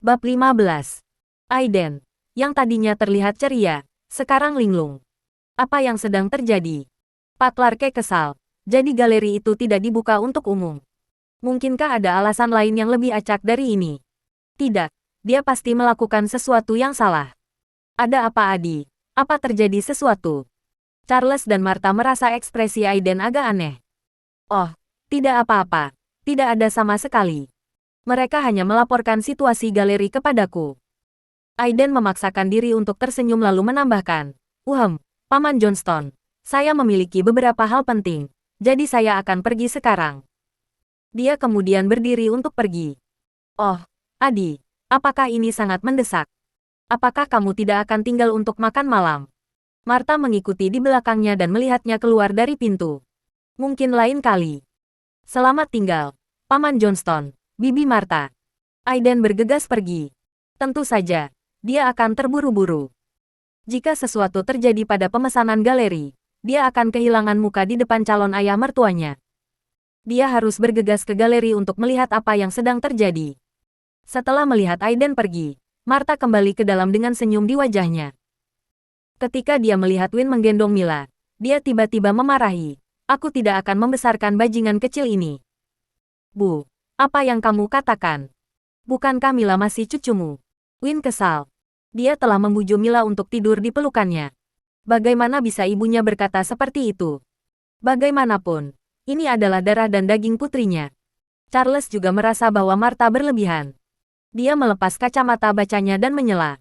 Bab 15. Aiden, yang tadinya terlihat ceria, sekarang linglung. Apa yang sedang terjadi? Pak Clarke kesal. Jadi galeri itu tidak dibuka untuk umum. Mungkinkah ada alasan lain yang lebih acak dari ini? Tidak, dia pasti melakukan sesuatu yang salah. Ada apa, Adi? Apa terjadi sesuatu? Charles dan Martha merasa ekspresi Aiden agak aneh. Oh, tidak apa-apa. Tidak ada sama sekali. Mereka hanya melaporkan situasi galeri kepadaku. Aiden memaksakan diri untuk tersenyum lalu menambahkan, Paman Johnston, saya memiliki beberapa hal penting, jadi saya akan pergi sekarang. Dia kemudian berdiri untuk pergi. Oh, Adi, apakah ini sangat mendesak? Apakah kamu tidak akan tinggal untuk makan malam? Martha mengikuti di belakangnya dan melihatnya keluar dari pintu. Mungkin lain kali. Selamat tinggal, Paman Johnston, Bibi Martha. Aiden bergegas pergi. Tentu saja, dia akan terburu-buru. Jika sesuatu terjadi pada pemesanan galeri, dia akan kehilangan muka di depan calon ayah mertuanya. Dia harus bergegas ke galeri untuk melihat apa yang sedang terjadi. Setelah melihat Aiden pergi, Martha kembali ke dalam dengan senyum di wajahnya. Ketika dia melihat Win menggendong Mila, dia tiba-tiba memarahi. Aku tidak akan membesarkan bajingan kecil ini. Bu, apa yang kamu katakan? Bukankah Mila masih cucumu? Win kesal. Dia telah membujuk Mila untuk tidur di pelukannya. Bagaimana bisa ibunya berkata seperti itu? Bagaimanapun, ini adalah darah dan daging putrinya. Charles juga merasa bahwa Martha berlebihan. Dia melepas kacamata bacanya dan menyela.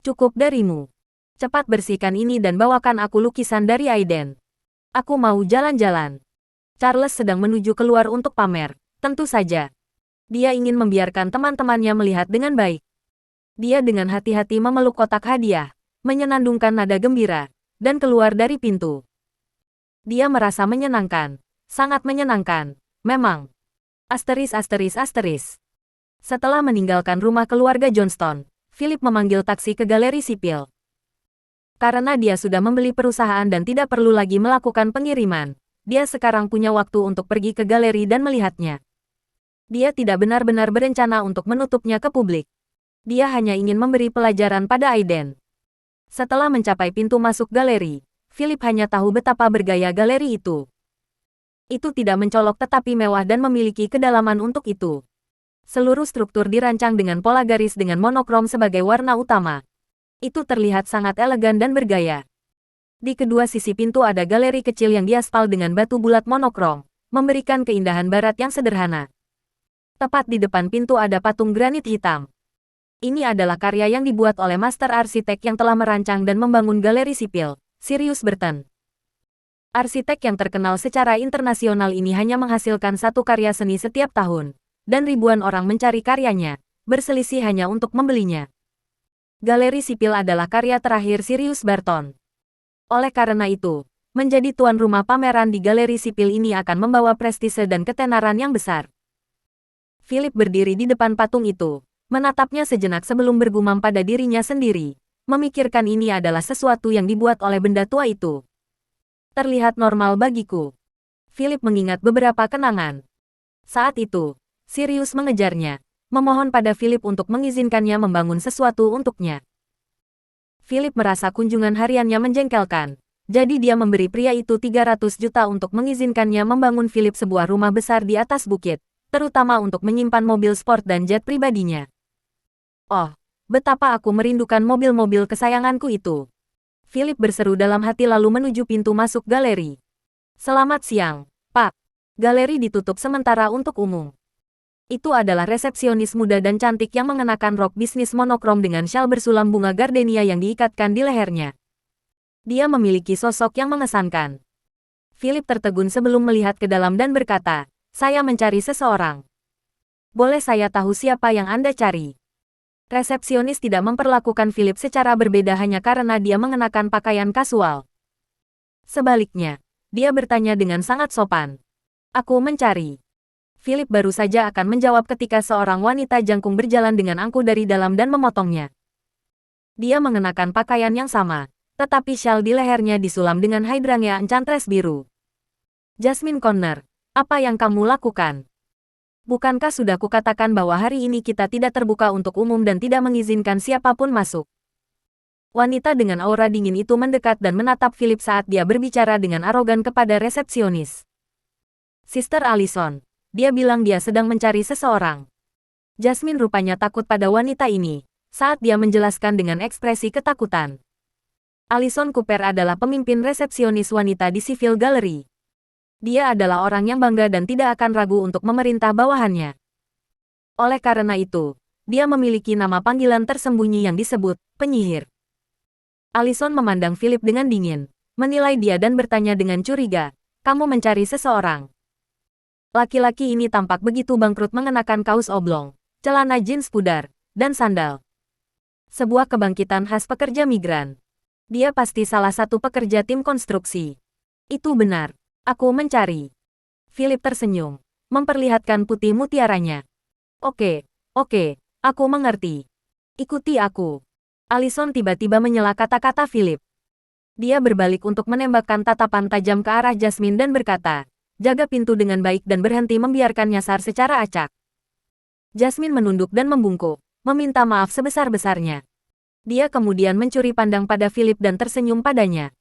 Cukup darimu. Cepat bersihkan ini dan bawakan aku lukisan dari Aiden. Aku mau jalan-jalan. Charles sedang menuju keluar untuk pamer. Tentu saja. Dia ingin membiarkan teman-temannya melihat dengan baik. Dia dengan hati-hati memeluk kotak hadiah, menyenandungkan nada gembira, dan keluar dari pintu. Dia merasa menyenangkan. Sangat menyenangkan. Memang. Asteris. Setelah meninggalkan rumah keluarga Johnston, Philip memanggil taksi ke galeri sipil. Karena dia sudah membeli perusahaan dan tidak perlu lagi melakukan pengiriman, dia sekarang punya waktu untuk pergi ke galeri dan melihatnya. Dia tidak benar-benar berencana untuk menutupnya ke publik. Dia hanya ingin memberi pelajaran pada Aiden. Setelah mencapai pintu masuk galeri, Philip hanya tahu betapa bergaya galeri itu. Itu tidak mencolok tetapi mewah dan memiliki kedalaman untuk itu. Seluruh struktur dirancang dengan pola garis dengan monokrom sebagai warna utama. Itu terlihat sangat elegan dan bergaya. Di kedua sisi pintu ada galeri kecil yang diaspal dengan batu bulat monokrom, memberikan keindahan barat yang sederhana. Tepat di depan pintu ada patung granit hitam. Ini adalah karya yang dibuat oleh master arsitek yang telah merancang dan membangun galeri sipil, Sirius Burton. Arsitek yang terkenal secara internasional ini hanya menghasilkan satu karya seni setiap tahun, dan ribuan orang mencari karyanya, berselisih hanya untuk membelinya. Galeri sipil adalah karya terakhir Sirius Burton. Oleh karena itu, menjadi tuan rumah pameran di galeri sipil ini akan membawa prestise dan ketenaran yang besar. Philip berdiri di depan patung itu, menatapnya sejenak sebelum bergumam pada dirinya sendiri, memikirkan ini adalah sesuatu yang dibuat oleh benda tua itu. Terlihat normal bagiku. Philip mengingat beberapa kenangan. Saat itu, Sirius mengejarnya, memohon pada Philip untuk mengizinkannya membangun sesuatu untuknya. Philip merasa kunjungan hariannya menjengkelkan, jadi dia memberi pria itu 300 juta untuk mengizinkannya membangun Philip sebuah rumah besar di atas bukit, terutama untuk menyimpan mobil sport dan jet pribadinya. Oh, betapa aku merindukan mobil-mobil kesayanganku itu. Philip berseru dalam hati lalu menuju pintu masuk galeri. Selamat siang, Pak. Galeri ditutup sementara untuk umum. Itu adalah resepsionis muda dan cantik yang mengenakan rok bisnis monokrom dengan syal bersulam bunga gardenia yang diikatkan di lehernya. Dia memiliki sosok yang mengesankan. Philip tertegun sebelum melihat ke dalam dan berkata, saya mencari seseorang. Boleh saya tahu siapa yang Anda cari? Resepsionis tidak memperlakukan Philip secara berbeda hanya karena dia mengenakan pakaian kasual. Sebaliknya, dia bertanya dengan sangat sopan. Aku mencari. Philip baru saja akan menjawab ketika seorang wanita jangkung berjalan dengan angkuh dari dalam dan memotongnya. Dia mengenakan pakaian yang sama, tetapi syal di lehernya disulam dengan hydrangea enchantress biru. Jasmine Connor, apa yang kamu lakukan? Bukankah sudah kukatakan bahwa hari ini kita tidak terbuka untuk umum dan tidak mengizinkan siapapun masuk? Wanita dengan aura dingin itu mendekat dan menatap Philip saat dia berbicara dengan arogan kepada resepsionis. Sister Allison, dia bilang dia sedang mencari seseorang. Jasmine rupanya takut pada wanita ini, saat dia menjelaskan dengan ekspresi ketakutan. Allison Cooper adalah pemimpin resepsionis wanita di Civil Gallery. Dia adalah orang yang bangga dan tidak akan ragu untuk memerintah bawahannya. Oleh karena itu, dia memiliki nama panggilan tersembunyi yang disebut penyihir. Allison memandang Philip dengan dingin, menilai dia dan bertanya dengan curiga, "Kamu mencari seseorang?" Laki-laki ini tampak begitu bangkrut mengenakan kaos oblong, celana jeans pudar, dan sandal. Sebuah kebangkitan khas pekerja migran. Dia pasti salah satu pekerja tim konstruksi. Itu benar. Aku mencari. Philip tersenyum, memperlihatkan putih mutiaranya. Oke, aku mengerti. Ikuti aku. Allison tiba-tiba menyela kata-kata Philip. Dia berbalik untuk menembakkan tatapan tajam ke arah Jasmine dan berkata, "Jaga pintu dengan baik dan berhenti membiarkan nyasar secara acak." Jasmine menunduk dan membungkuk, meminta maaf sebesar-besarnya. Dia kemudian mencuri pandang pada Philip dan tersenyum padanya.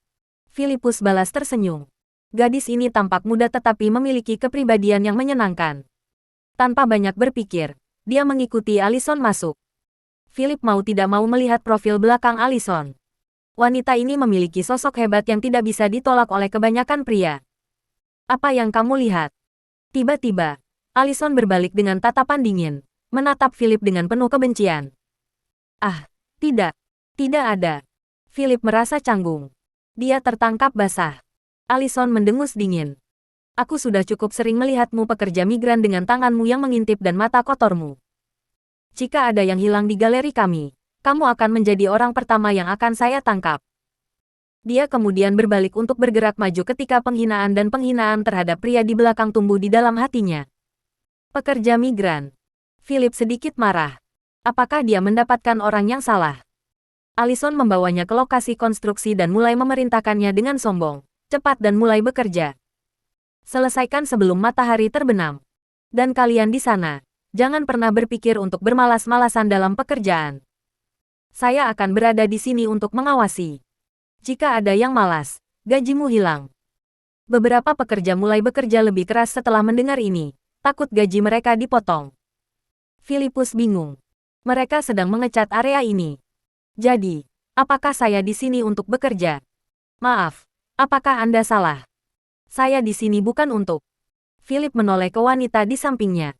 Philippus balas tersenyum. Gadis ini tampak muda tetapi memiliki kepribadian yang menyenangkan. Tanpa banyak berpikir, dia mengikuti Allison masuk. Philip mau tidak mau melihat profil belakang Allison. Wanita ini memiliki sosok hebat yang tidak bisa ditolak oleh kebanyakan pria. "Apa yang kamu lihat?" Tiba-tiba, Allison berbalik dengan tatapan dingin, menatap Philip dengan penuh kebencian. "Ah, tidak ada." Philip merasa canggung. Dia tertangkap basah. Allison mendengus dingin. "Aku sudah cukup sering melihatmu pekerja migran dengan tanganmu yang mengintip dan mata kotormu. Jika ada yang hilang di galeri kami, kamu akan menjadi orang pertama yang akan saya tangkap." Dia kemudian berbalik untuk bergerak maju ketika penghinaan terhadap pria di belakang tumbuh di dalam hatinya. Pekerja migran. Philip sedikit marah. Apakah dia mendapatkan orang yang salah? Allison membawanya ke lokasi konstruksi dan mulai memerintahkannya dengan sombong. "Cepat dan mulai bekerja. Selesaikan sebelum matahari terbenam. Dan kalian di sana, jangan pernah berpikir untuk bermalas-malasan dalam pekerjaan. Saya akan berada di sini untuk mengawasi. Jika ada yang malas, gajimu hilang." Beberapa pekerja mulai bekerja lebih keras setelah mendengar ini, takut gaji mereka dipotong. Philippus bingung. Mereka sedang mengecat area ini. "Jadi, apakah saya di sini untuk bekerja? Maaf. Apakah Anda salah? Saya di sini bukan untuk..." Philip menoleh ke wanita di sampingnya.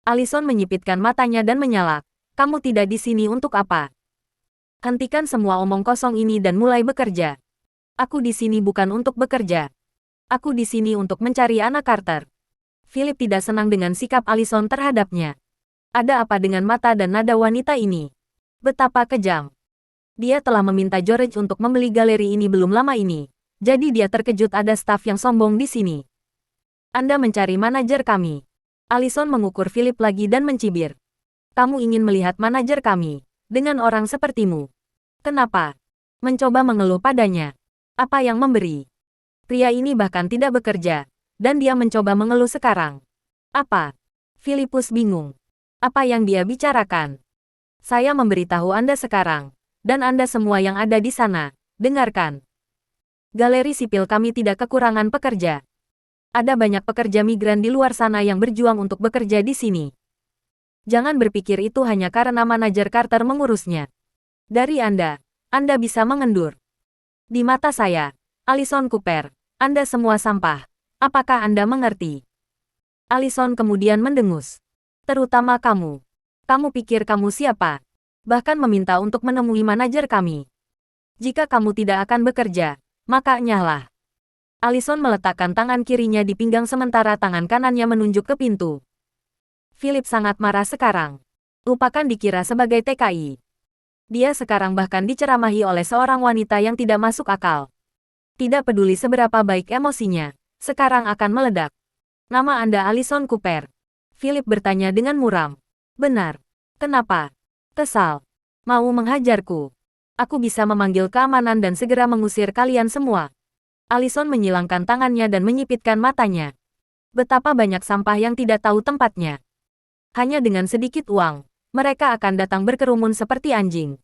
Allison menyipitkan matanya dan menyalak. "Kamu tidak di sini untuk apa? Hentikan semua omong kosong ini dan mulai bekerja. Aku di sini bukan untuk bekerja. Aku di sini untuk mencari anak Carter." Philip tidak senang dengan sikap Allison terhadapnya. Ada apa dengan mata dan nada wanita ini? Betapa kejam. Dia telah meminta George untuk membeli galeri ini belum lama ini. Jadi dia terkejut ada staf yang sombong di sini. "Anda mencari manajer kami." Allison mengukur Philip lagi dan mencibir. "Kamu ingin melihat manajer kami, dengan orang sepertimu. Kenapa?" Mencoba mengeluh padanya. Apa yang memberi? Pria ini bahkan tidak bekerja, dan dia mencoba mengeluh sekarang. Apa? Philippus bingung. Apa yang dia bicarakan? "Saya memberitahu Anda sekarang, dan Anda semua yang ada di sana, dengarkan. Galeri sipil kami tidak kekurangan pekerja. Ada banyak pekerja migran di luar sana yang berjuang untuk bekerja di sini. Jangan berpikir itu hanya karena manajer Carter mengurusnya. Dari Anda bisa mengendur. Di mata saya, Allison Cooper, Anda semua sampah. Apakah Anda mengerti?" Allison kemudian mendengus. "Terutama kamu. Kamu pikir kamu siapa? Bahkan meminta untuk menemui manajer kami. Jika kamu tidak akan bekerja, maka nyahlah." Allison meletakkan tangan kirinya di pinggang sementara tangan kanannya menunjuk ke pintu. Philip sangat marah sekarang. Lupakan dikira sebagai TKI. Dia sekarang bahkan diceramahi oleh seorang wanita yang tidak masuk akal. Tidak peduli seberapa baik emosinya, sekarang akan meledak. "Nama Anda Allison Cooper?" Philip bertanya dengan muram. "Benar. Kenapa? Kesal? Mau menghajarku? Aku bisa memanggil keamanan dan segera mengusir kalian semua." Allison menyilangkan tangannya dan menyipitkan matanya. Betapa banyak sampah yang tidak tahu tempatnya. Hanya dengan sedikit uang, mereka akan datang berkerumun seperti anjing.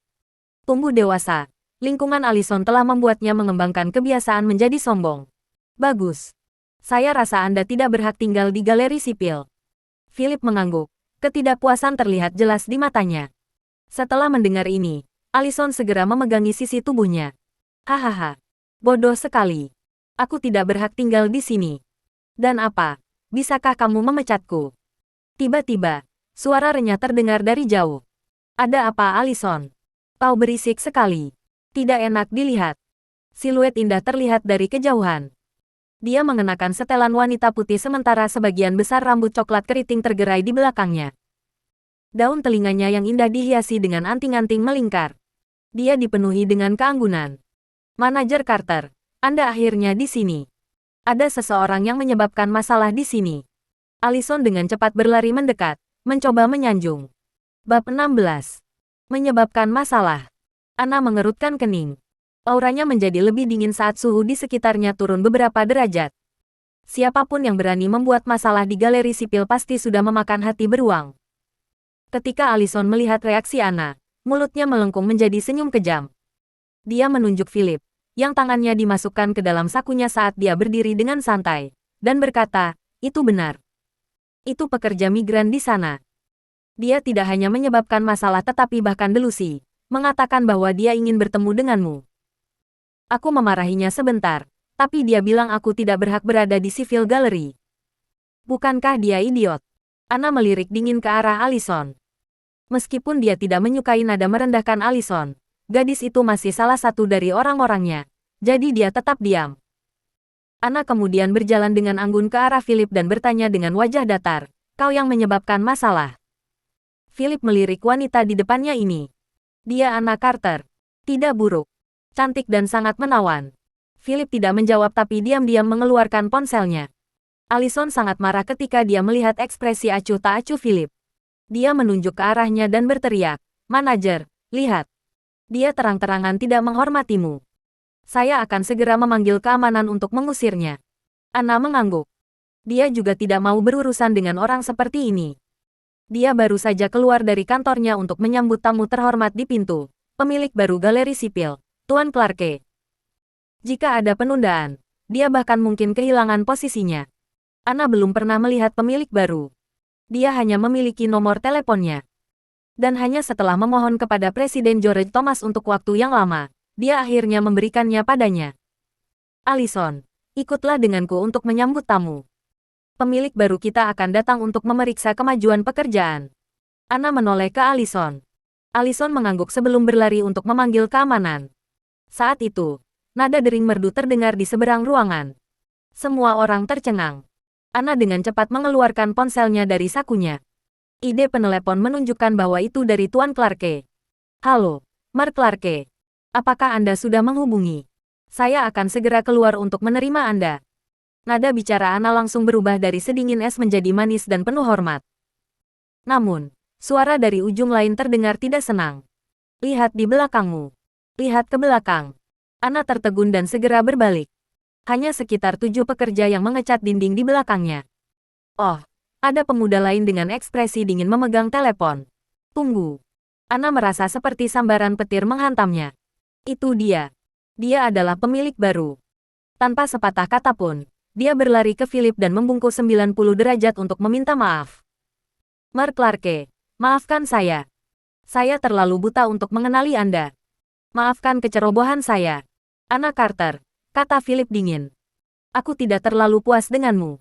Tumbuh dewasa, lingkungan Allison telah membuatnya mengembangkan kebiasaan menjadi sombong. Bagus. Saya rasa Anda tidak berhak tinggal di galeri sipil. Philip mengangguk. Ketidakpuasan terlihat jelas di matanya. Setelah mendengar ini, Allison segera memegangi sisi tubuhnya. Hahaha. Bodoh sekali. Aku tidak berhak tinggal di sini. Dan apa? Bisakah kamu memecatku? Tiba-tiba, suara renyah terdengar dari jauh. Ada apa, Allison? Kau berisik sekali. Tidak enak dilihat. Siluet indah terlihat dari kejauhan. Dia mengenakan setelan wanita putih sementara sebagian besar rambut coklat keriting tergerai di belakangnya. Daun telinganya yang indah dihiasi dengan anting-anting melingkar. Dia dipenuhi dengan keanggunan. Manajer Carter, Anda akhirnya di sini. Ada seseorang yang menyebabkan masalah di sini. Allison dengan cepat berlari mendekat, mencoba menyanjung. Bab 16. Menyebabkan masalah. Anna mengerutkan kening. Auranya menjadi lebih dingin saat suhu di sekitarnya turun beberapa derajat. Siapapun yang berani membuat masalah di galeri sipil pasti sudah memakan hati beruang. Ketika Allison melihat reaksi Anna, mulutnya melengkung menjadi senyum kejam. Dia menunjuk Philip, yang tangannya dimasukkan ke dalam sakunya saat dia berdiri dengan santai, dan berkata, "Itu benar. Itu pekerja migran di sana. Dia tidak hanya menyebabkan masalah tetapi bahkan delusi, mengatakan bahwa dia ingin bertemu denganmu. Aku memarahinya sebentar, tapi dia bilang aku tidak berhak berada di Civil Gallery. Bukankah dia idiot?" Anna melirik dingin ke arah Allison. Meskipun dia tidak menyukai nada merendahkan Allison, gadis itu masih salah satu dari orang-orangnya, jadi dia tetap diam. Anna kemudian berjalan dengan anggun ke arah Philip dan bertanya dengan wajah datar, "Kau yang menyebabkan masalah?" Philip melirik wanita di depannya ini. Dia Anna Carter. Tidak buruk. Cantik dan sangat menawan. Philip tidak menjawab tapi diam-diam mengeluarkan ponselnya. Allison sangat marah ketika dia melihat ekspresi acuh tak acuh Philip. Dia menunjuk ke arahnya dan berteriak, "Manajer, lihat. Dia terang-terangan tidak menghormatimu. Saya akan segera memanggil keamanan untuk mengusirnya." Anna mengangguk. Dia juga tidak mau berurusan dengan orang seperti ini. Dia baru saja keluar dari kantornya untuk menyambut tamu terhormat di pintu, pemilik baru galeri sipil, Tuan Clarke. Jika ada penundaan, dia bahkan mungkin kehilangan posisinya. Anna belum pernah melihat pemilik baru. Dia hanya memiliki nomor teleponnya. Dan hanya setelah memohon kepada Presiden George Thomas untuk waktu yang lama, dia akhirnya memberikannya padanya. "Allison, ikutlah denganku untuk menyambut tamu. Pemilik baru kita akan datang untuk memeriksa kemajuan pekerjaan." Anna menoleh ke Allison. Allison mengangguk sebelum berlari untuk memanggil keamanan. Saat itu, nada dering merdu terdengar di seberang ruangan. Semua orang tercengang. Anna dengan cepat mengeluarkan ponselnya dari sakunya. Ide penelepon menunjukkan bahwa itu dari Tuan Clarke. "Halo, Mark Clarke. Apakah Anda sudah menghubungi? Saya akan segera keluar untuk menerima Anda." Nada bicara Anna langsung berubah dari sedingin es menjadi manis dan penuh hormat. Namun, suara dari ujung lain terdengar tidak senang. "Lihat di belakangmu. Lihat ke belakang." Anna tertegun dan segera berbalik. Hanya sekitar 7 pekerja yang mengecat dinding di belakangnya. Oh, ada pemuda lain dengan ekspresi dingin memegang telepon. "Tunggu." Anna merasa seperti sambaran petir menghantamnya. Itu dia. Dia adalah pemilik baru. Tanpa sepatah kata pun, dia berlari ke Philip dan membungkuk 90 derajat untuk meminta maaf. "Mark Clarke, maafkan saya. Saya terlalu buta untuk mengenali Anda. Maafkan kecerobohan saya. Anna Carter," kata Philip dingin. "Aku tidak terlalu puas denganmu."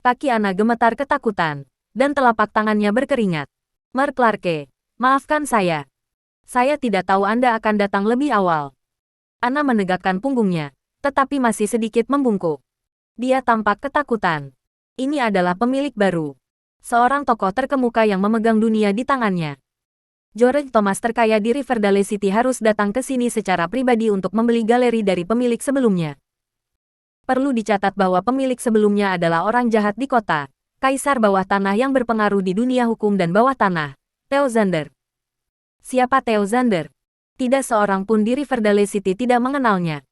Kaki Anna gemetar ketakutan, dan telapak tangannya berkeringat. "Mark Clarke, maafkan saya. Saya tidak tahu Anda akan datang lebih awal." Anna menegakkan punggungnya, tetapi masih sedikit membungkuk. Dia tampak ketakutan. Ini adalah pemilik baru. Seorang tokoh terkemuka yang memegang dunia di tangannya. George Thomas terkaya di Riverdale City harus datang ke sini secara pribadi untuk membeli galeri dari pemilik sebelumnya. Perlu dicatat bahwa pemilik sebelumnya adalah orang jahat di kota, kaisar bawah tanah yang berpengaruh di dunia hukum dan bawah tanah, Theo Zander. Siapa Theo Zander? Tidak seorang pun di Riverdale City tidak mengenalnya.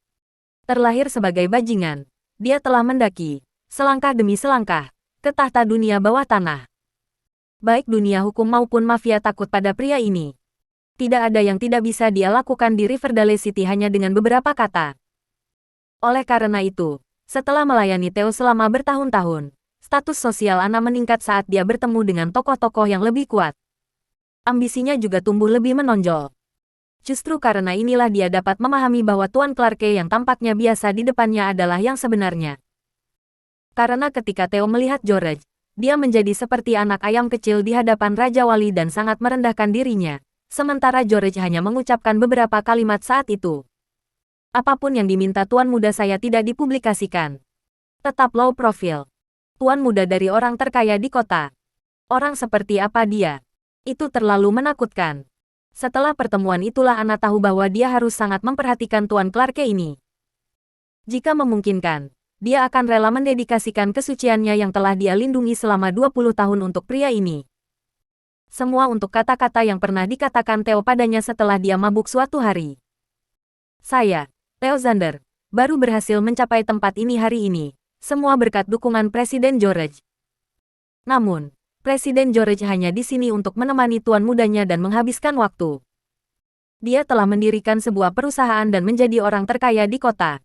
Terlahir sebagai bajingan, dia telah mendaki, selangkah demi selangkah, ke tahta dunia bawah tanah. Baik dunia hukum maupun mafia takut pada pria ini. Tidak ada yang tidak bisa dia lakukan di Riverdale City hanya dengan beberapa kata. Oleh karena itu, setelah melayani Theo selama bertahun-tahun, status sosial Anna meningkat saat dia bertemu dengan tokoh-tokoh yang lebih kuat. Ambisinya juga tumbuh lebih menonjol. Justru karena inilah dia dapat memahami bahwa Tuan Clarke yang tampaknya biasa di depannya adalah yang sebenarnya. Karena ketika Theo melihat George, dia menjadi seperti anak ayam kecil di hadapan Raja Wali dan sangat merendahkan dirinya, sementara George hanya mengucapkan beberapa kalimat saat itu. Apapun yang diminta Tuan Muda saya tidak dipublikasikan. Tetap low profile. Tuan Muda dari orang terkaya di kota. Orang seperti apa dia? Itu terlalu menakutkan. Setelah pertemuan itulah Anna tahu bahwa dia harus sangat memperhatikan Tuan Clarke ini. Jika memungkinkan, dia akan rela mendedikasikan kesuciannya yang telah dia lindungi selama 20 tahun untuk pria ini. Semua untuk kata-kata yang pernah dikatakan Theo padanya setelah dia mabuk suatu hari. Saya, Theo Xander, baru berhasil mencapai tempat ini hari ini, semua berkat dukungan Presiden George. Namun, Presiden George hanya di sini untuk menemani tuan mudanya dan menghabiskan waktu. Dia telah mendirikan sebuah perusahaan dan menjadi orang terkaya di kota.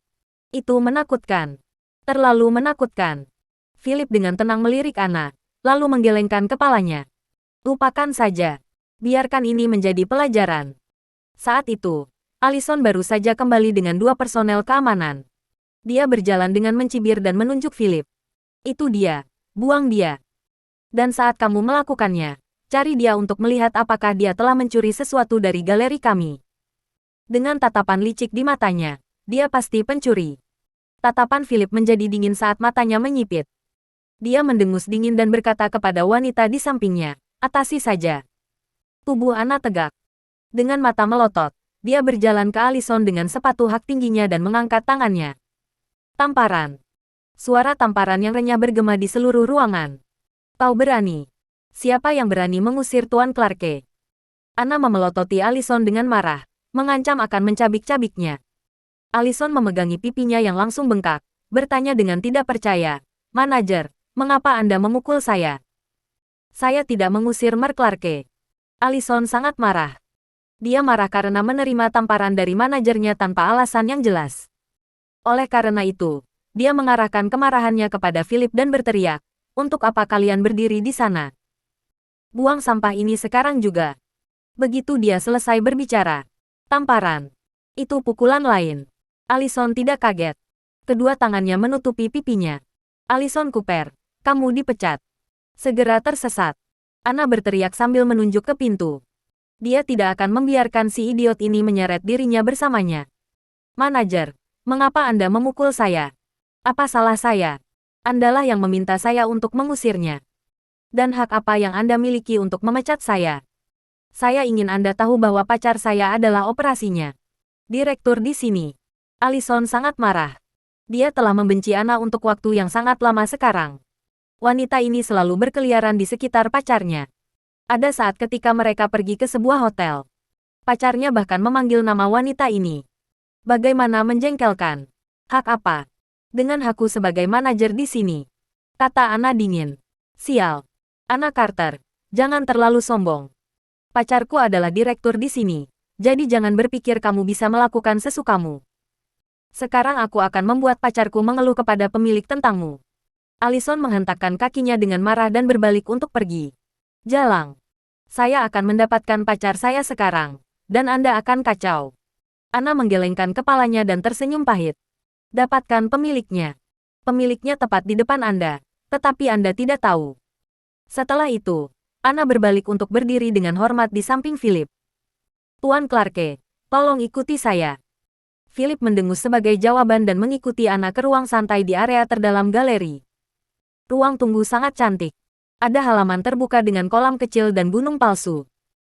Itu menakutkan. Terlalu menakutkan. Philip dengan tenang melirik Anna, lalu menggelengkan kepalanya. Lupakan saja. Biarkan ini menjadi pelajaran. Saat itu, Allison baru saja kembali dengan 2 personel keamanan. Dia berjalan dengan mencibir dan menunjuk Philip. Itu dia. Buang dia. Dan saat kamu melakukannya, cari dia untuk melihat apakah dia telah mencuri sesuatu dari galeri kami. Dengan tatapan licik di matanya, dia pasti pencuri. Tatapan Philip menjadi dingin saat matanya menyipit. Dia mendengus dingin dan berkata kepada wanita di sampingnya, "Atasi saja." Tubuh Anna tegak. Dengan mata melotot, dia berjalan ke Allison dengan sepatu hak tingginya dan mengangkat tangannya. Tamparan. Suara tamparan yang renyah bergema di seluruh ruangan. Kau berani. Siapa yang berani mengusir Tuan Clarke? Anna memelototi Allison dengan marah, mengancam akan mencabik-cabiknya. Allison memegangi pipinya yang langsung bengkak, bertanya dengan tidak percaya, "Manajer, mengapa Anda memukul saya?" "Saya tidak mengusir Mark Clarke." Allison sangat marah. Dia marah karena menerima tamparan dari manajernya tanpa alasan yang jelas. Oleh karena itu, dia mengarahkan kemarahannya kepada Philip dan berteriak, "Untuk apa kalian berdiri di sana? Buang sampah ini sekarang juga." Begitu dia selesai berbicara, tamparan. Itu pukulan lain. Allison tidak kaget. Kedua tangannya menutupi pipinya. "Allison Cooper, kamu dipecat. Segera tersesat." Anna berteriak sambil menunjuk ke pintu. Dia tidak akan membiarkan si idiot ini menyeret dirinya bersamanya. "Manajer, mengapa Anda memukul saya? Apa salah saya? Andalah yang meminta saya untuk mengusirnya. Dan hak apa yang Anda miliki untuk memecat saya? Saya ingin Anda tahu bahwa pacar saya adalah operasinya. Direktur di sini." Allison sangat marah. Dia telah membenci Anna untuk waktu yang sangat lama sekarang. Wanita ini selalu berkeliaran di sekitar pacarnya. Ada saat ketika mereka pergi ke sebuah hotel. Pacarnya bahkan memanggil nama wanita ini. Bagaimana menjengkelkan. "Hak apa? Dengan hakku sebagai manajer di sini," kata Anna dingin. "Sial. Anna Carter, jangan terlalu sombong. Pacarku adalah direktur di sini, jadi jangan berpikir kamu bisa melakukan sesukamu. Sekarang aku akan membuat pacarku mengeluh kepada pemilik tentangmu." Allison menghentakkan kakinya dengan marah dan berbalik untuk pergi. "Jalang. Saya akan mendapatkan pacar saya sekarang, dan Anda akan kacau." Anna menggelengkan kepalanya dan tersenyum pahit. "Dapatkan pemiliknya. Pemiliknya tepat di depan Anda, tetapi Anda tidak tahu." Setelah itu, Anna berbalik untuk berdiri dengan hormat di samping Philip. "Tuan Clarke, tolong ikuti saya." Philip mendengus sebagai jawaban dan mengikuti Anna ke ruang santai di area terdalam galeri. Ruang tunggu sangat cantik. Ada halaman terbuka dengan kolam kecil dan gunung palsu.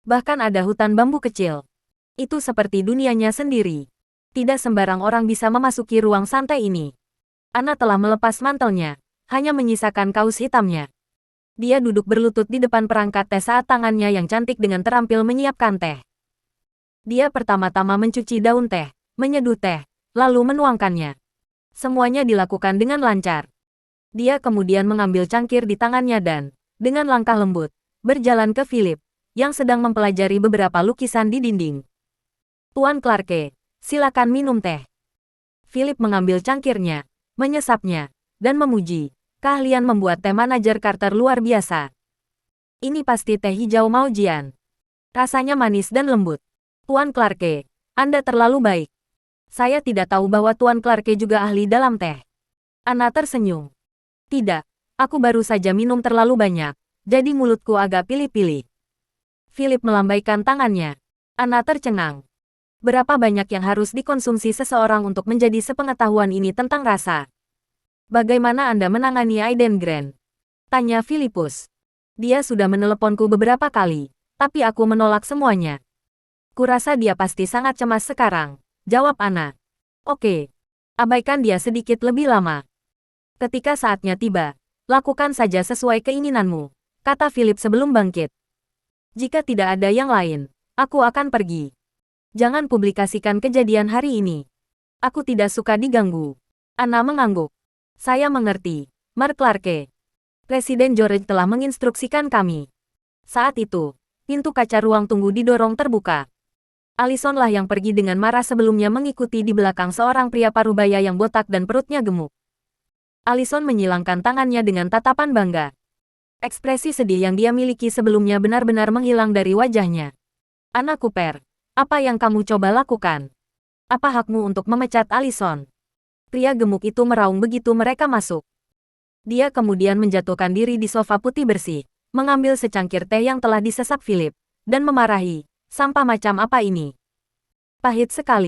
Bahkan ada hutan bambu kecil. Itu seperti dunianya sendiri. Tidak sembarang orang bisa memasuki ruang santai ini. Anna telah melepas mantelnya, hanya menyisakan kaus hitamnya. Dia duduk berlutut di depan perangkat teh saat tangannya yang cantik dengan terampil menyiapkan teh. Dia pertama-tama mencuci daun teh, menyeduh teh, lalu menuangkannya. Semuanya dilakukan dengan lancar. Dia kemudian mengambil cangkir di tangannya dan, dengan langkah lembut, berjalan ke Philip, yang sedang mempelajari beberapa lukisan di dinding. Tuan Clarke, silakan minum teh. Philip mengambil cangkirnya, menyesapnya, dan memuji. Keahlian membuat teh manajer Carter luar biasa. Ini pasti teh hijau Maujian. Rasanya manis dan lembut. Tuan Clarke, Anda terlalu baik. Saya tidak tahu bahwa Tuan Clarke juga ahli dalam teh. Anna tersenyum. Tidak, aku baru saja minum terlalu banyak, jadi mulutku agak pilih-pilih. Philip melambaikan tangannya. Anna tercengang. Berapa banyak yang harus dikonsumsi seseorang untuk menjadi sepengetahuan ini tentang rasa? Bagaimana Anda menangani Aiden Grant? Tanya Filipus. Dia sudah meneleponku beberapa kali, tapi aku menolak semuanya. Kurasa dia pasti sangat cemas sekarang, jawab Anna. Oke, abaikan dia sedikit lebih lama. Ketika saatnya tiba, lakukan saja sesuai keinginanmu, kata Philip sebelum bangkit. Jika tidak ada yang lain, aku akan pergi. Jangan publikasikan kejadian hari ini. Aku tidak suka diganggu. Anna mengangguk. Saya mengerti, Mark Clarke. Presiden George telah menginstruksikan kami. Saat itu, pintu kaca ruang tunggu didorong terbuka. Allison lah yang pergi dengan marah sebelumnya mengikuti di belakang seorang pria parubaya yang botak dan perutnya gemuk. Allison menyilangkan tangannya dengan tatapan bangga. Ekspresi sedih yang dia miliki sebelumnya benar-benar menghilang dari wajahnya. Anna Cooper, apa yang kamu coba lakukan? Apa hakmu untuk memecat Allison? Pria gemuk itu meraung begitu mereka masuk. Dia kemudian menjatuhkan diri di sofa putih bersih, mengambil secangkir teh yang telah disesap Philip, dan memarahi, sampah macam apa ini? Pahit sekali.